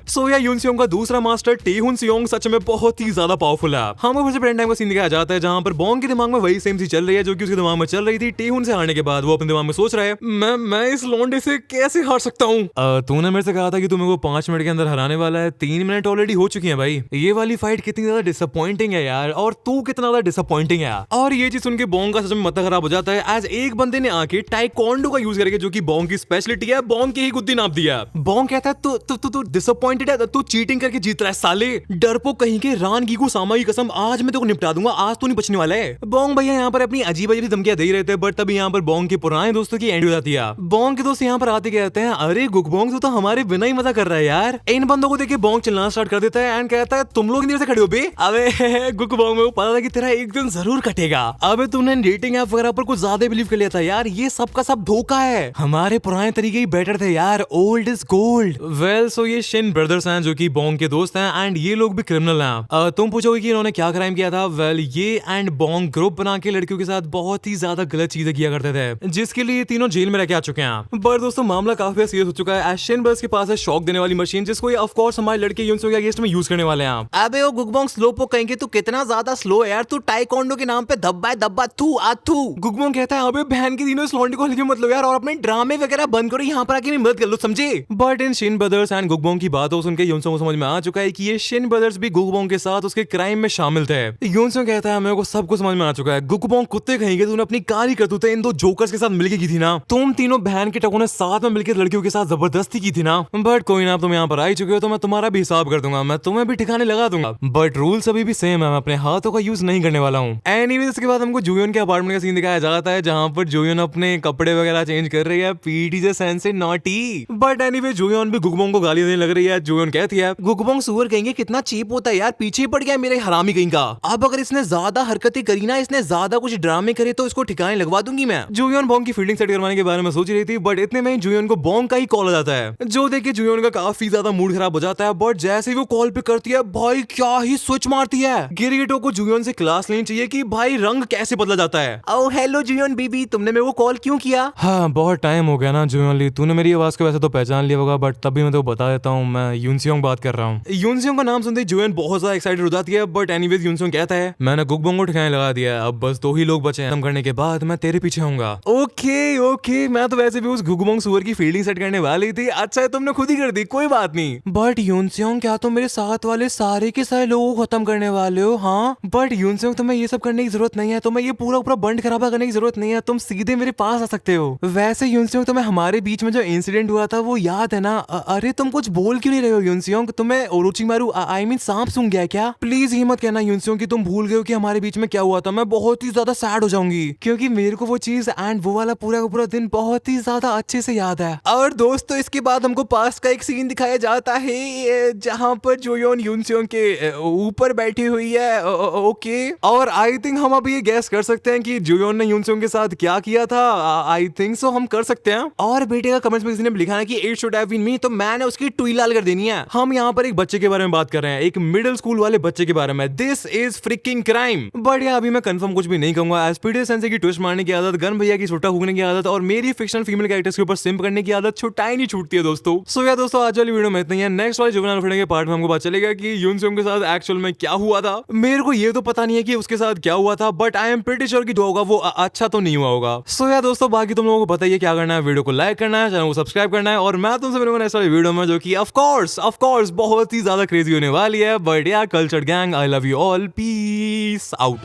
सोया यून सियोंग का दूसरा मास्टर टेहुन सियोंग सच में बहुत ही ज्यादा पावरफुल है। हमको फिर से प्रेजेंट टाइम का सीन दिखाया जाता है जहां पर बोंग के दिमाग में वही सेम चीज चल रही है जो कि उसके दिमाग में चल रही थी टेहुन से हारने के बाद। वो अपने दिमाग में सोच रहा है मैं इस लौंडे से कैसे हार सकता हूँ। तूने मेरे से कहा था कि तू मेरे को 5 मिनट के अंदर हराने वाला है, 3 मिनट ऑलरेडी हो चुकी है भाई। ये वाली फाइट कितनी ज्यादा डिसअपॉइंटिंग है यार, और तू कितना ज्यादा डिसअपॉइंटिंग है। और ये चीज सुन के बोंग का सच में माथा खराब हो जाता है एज एक बंदे ने आके टाइकोंडो का यूज करके, जो कि बोंग की स्पेशलिटी है, बोंग की ही गुद्दी नाप दिया। बोंग कहता है तू डिसअपॉइंटेड है, तू चीटिंग करके जीत रहा है साले, डरपोक कहीं के, रान गीगू सामा की कसम, आज मैं तेरे को निपटा दूंगा, आज तो नहीं बचने वाला है। बोंग भैया यहाँ पर अपनी अजीब अजीब धमकियां दे ही रहते हैं, बट तभी यहाँ पर बोंग के पुराने दोस्तों की एंड हो जाती है। बोंग के दोस्त यहाँ पर आते कहते हैं अरे गुकबोंग तू तो हमारे बिना ही मजा कर रहा है यार। इन बंदों को देख के बोंग चिल्लाना स्टार्ट कर देता है एंड कहता है तुम लोग देर से खड़े हो बे। अबे गुकबोंग को पता था कि तेरा एक दिन जरूर कटेगा। अबे तूने डेटिंग ऐप वगैरह पर कुछ ज्यादा बिलीव कर लिया था यार, ये सब का सब धोखा है, हमारे पुराने तरीके ही बेटर थे यार, old is gold. Well so ये शिन ब्रदर्स हैं जो कि बोंग के दोस्त हैं एंड ये लोग भी क्रिमिनल हैं। तुम पूछोगे कि इन्होंने क्या क्राइम किया था। वेल ये एंड बोंग ग्रुप बना के लड़कियों के साथ बहुत ही ज्यादा गलत चीजें किया करते थे, जिसके लिए तीनों जेल में रह के आ चुके हैं। पर दोस्तों मामला काफी सीरियस हो चुका है। एशियन ब्रदर्स के पास है शॉक देने वाली मशीन, जिसको ये ऑफ कोर्स हमारे लड़के यूनिट्स के अगेंस्ट में यूज करने वाले हैं। अबे वो गुकबोंग स्लो पो कहेंगे, तू कितना ज्यादा स्लो है यार, तू टाइकोंडो के नाम पे धब्बा है धब्बा, थू आथू। गुकबोंग कहता है अबे बहन के दिनों इस लौंडे को हल्के मतलब यार, और अपने ड्रामे वगैरह बंद करो, यहाँ पर आके मदद कर लो, समझे। But in Shin brothers and Gukbong की बात बातों सुन के यूनसोंग को समझ में आ चुका है कि ये शिन ब्रदर्स भी गुकबोंग के साथ उसके क्राइम में शामिल थे। यूनसोंग कहता है मेरे को सब कुछ समझ में आ चुका है, गुकबोंग कुत्ते कहेंगे, तूने अपनी काली करतूतें इन दो जोकर्स के साथ मिलके की थी ना, तुम तीनों बहन के टकों ने साथ में मिलकर लड़कियों के साथ जबरदस्ती की थी ना। बट कोई ना, तुम यहाँ पर आई चुके हो तो मैं तुम्हारा भी हिसाब कर दूंगा, मैं तुम्हें भी ठिकाने लगा दूंगा। बट रूल्स अभी भी सेम है, मैं अपने हाथों का यूज नहीं करने वाला हूँ। एनीवेज इसके बाद हमको जुयोन के अपार्टमेंट का सीन दिखाया जाता है जहाँ पर जुयोन अपने कपड़े वगैरह चेंज कर रही है। पीटी जे सेंस नॉटी। बट एनीवे जुयोन भी गुकबोंग को गाली देने लग रही है। जुयोन कहती है गुकबोंग सुअर कहेंगे कितना चीप होता है यार, पीछे ही पड़ गया मेरे हरामी कहीं का। अब अगर इसने ज्यादा हरकतें करी ना, इसने ज्यादा कुछ ड्रामे करे तो इसको ठिकाने लगवा दूंगी मैं। जुयोन बोंग की फील्डिंग सेट करवाने के बारे में सोच रही थी, बट इतने में जुयोन को बोंग का ही कॉल आ जाता है, जो देख के जुयोन का काफी ज्यादा मूड खराब हो जाता है। बट जैसे ही वो कॉल पे करती है, भाई क्या ही स्विच मारती है। गिरगिटो को जुयोन से क्लास लेनी चाहिए कि भाई रंग कैसे बदला जाता है। ओ हेलो जुयोन बेबी, तुमने मेरे को कॉल क्यों किया? हाँ बहुत टाइम हो गया ना जुयोन ली, तूने मेरी आवाज को वैसे तो पहचान लिया होगा, बट तभी मैं तो बता देता हूँ, मैं यूनसियोंग बात कर रहा हूँ। यूनसियोंग का नाम सुनते ही जुयोन बहुत ज्यादा एक्साइटेड हो जाती है। बट एनीवेज यूनसियोंग कहता है मैंने गुकबोंग को ठिकाने लगा दिया, अब बस 2 ही लोग बचे हैं, खत्म करने के बाद मैं तेरे पीछे होऊंगा। ओके ओके, मैं तो वैसे भी उस गुकबोंग सुअर की फील्डिंग सेट करने वाली थी। अच्छा है तुमने खुद ही कर दी, कोई बात नहीं। बट यूनसियोंग क्या तुम मेरे साथ वाले सारे के सारे लोगों को खत्म करने वाले हो? हाँ बट यूनसियोंग तुम्हें ये सब करने की जरूरत नहीं है, तुम्हें ये पूरा बंड खराबा करने की जरूरत नहीं है, तुम सीधे मेरे पास आ सकते हो। वैसे यूनसियोंग तुम्हें हमारे बीच में जो इंसिडेंट हुआ था वो याद है ना? अरे तुम कुछ बोल क्यों नहीं रहे हो यूनसियोंग? तुम्हें ओरोचिमारू आई मीन सांप सूंघ गया क्या? प्लीज ये मत कहना यूनसियोंग कि तुम भूल गए हो कि हमारे बीच में क्या हुआ था, मैं बहुत ही ज्यादा सैड हो जाऊंगी, क्योंकि मेरे को वो चीज एंड वो वाला पूरा का पूरा दिन बहुत ही ज्यादा अच्छे से याद है। और दोस्तों इसके बाद हमको पास्ट का एक सीन दिखाया जाता है जहाँ पर जोयोन यूनसियोंग के ऊपर बैठी हुई है। ओके, और आई थिंक हम अभी ये गैस कर सकते हैं कि जोयोन ने यूनसियोंग के साथ क्या किया था। आई थिंक सो हम कर सकते हैं। और बेटे का कमेंट्स में किसी ने लिखा है कि इट शुड हैव बीन मी, तो मैंने उसकी टुई लाल कर देनी है। हम यहाँ पर एक बच्चे के बारे में बात कर रहे हैं, एक मिडिल स्कूल वाले बच्चे के बारे में। This is fricking crime. But यार अभी मैं कंफर्म कुछ भी नहीं कहूंगा। एसपीडी सेंसे की ट्विस्ट मारने की आदत, गन भैया की छुट्टा फूकने की आदत और मेरी फिक्शनल फीमेल कैरेक्टर्स के ऊपर सिंप करने की आदत छुट्टाई नहीं छूटती है दोस्तों। सो यार दोस्तों आज वाली वीडियो में इतना ही है। नेक्स्ट वाले जुवेनाइल ऑफेंडर के पार्ट में हमको पता चलेगा कि यूनसियोंग के साथ एक्चुअल में क्या हुआ था। मेरे को ये तो पता नहीं है कि उसके साथ क्या हुआ था, but I am pretty sure कि जो होगा वो अच्छा तो नहीं हुआ होगा। सो यार दोस्तों बाकी तुम लोगों को पता ही है क्या करना है, वीडियो को लाइक करना है, चैनल को सब्सक्राइब करना है, और मैं तुमसे मिलूंगा नेक्स्ट वाली वीडियो में जो कि ऑफ कोर्स बहुत ही ज्यादा क्रेजी होने वाली है। बट यार culture gang, I love you all, peace out.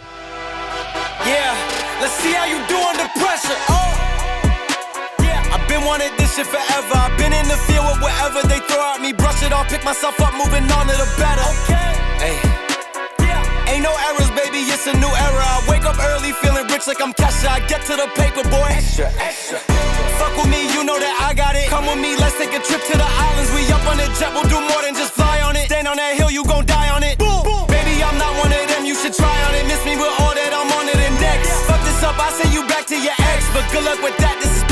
Yeah, let's see how you do under pressure. Oh, yeah, I've been wanting this shit forever. I've been in the field with whatever they throw at me. Brush it off, pick myself up, moving on to the better. Okay, hey, yeah, ain't no errors, baby, it's a new era. I wake up early, feeling rich like I'm Kesha. I get to the paper, boy. Extra. Fuck with me, you know that I got it. Come with me, let's take a trip to the islands. We up on the jet, we'll do more than just fly on it. Stand on that hill, you gon' die on it. Boom, boom. Baby, I'm not one of them, you should try on it. Miss me with all that, I'm on to the next. Fuck this up, I send you back to your ex. But good luck with that, this is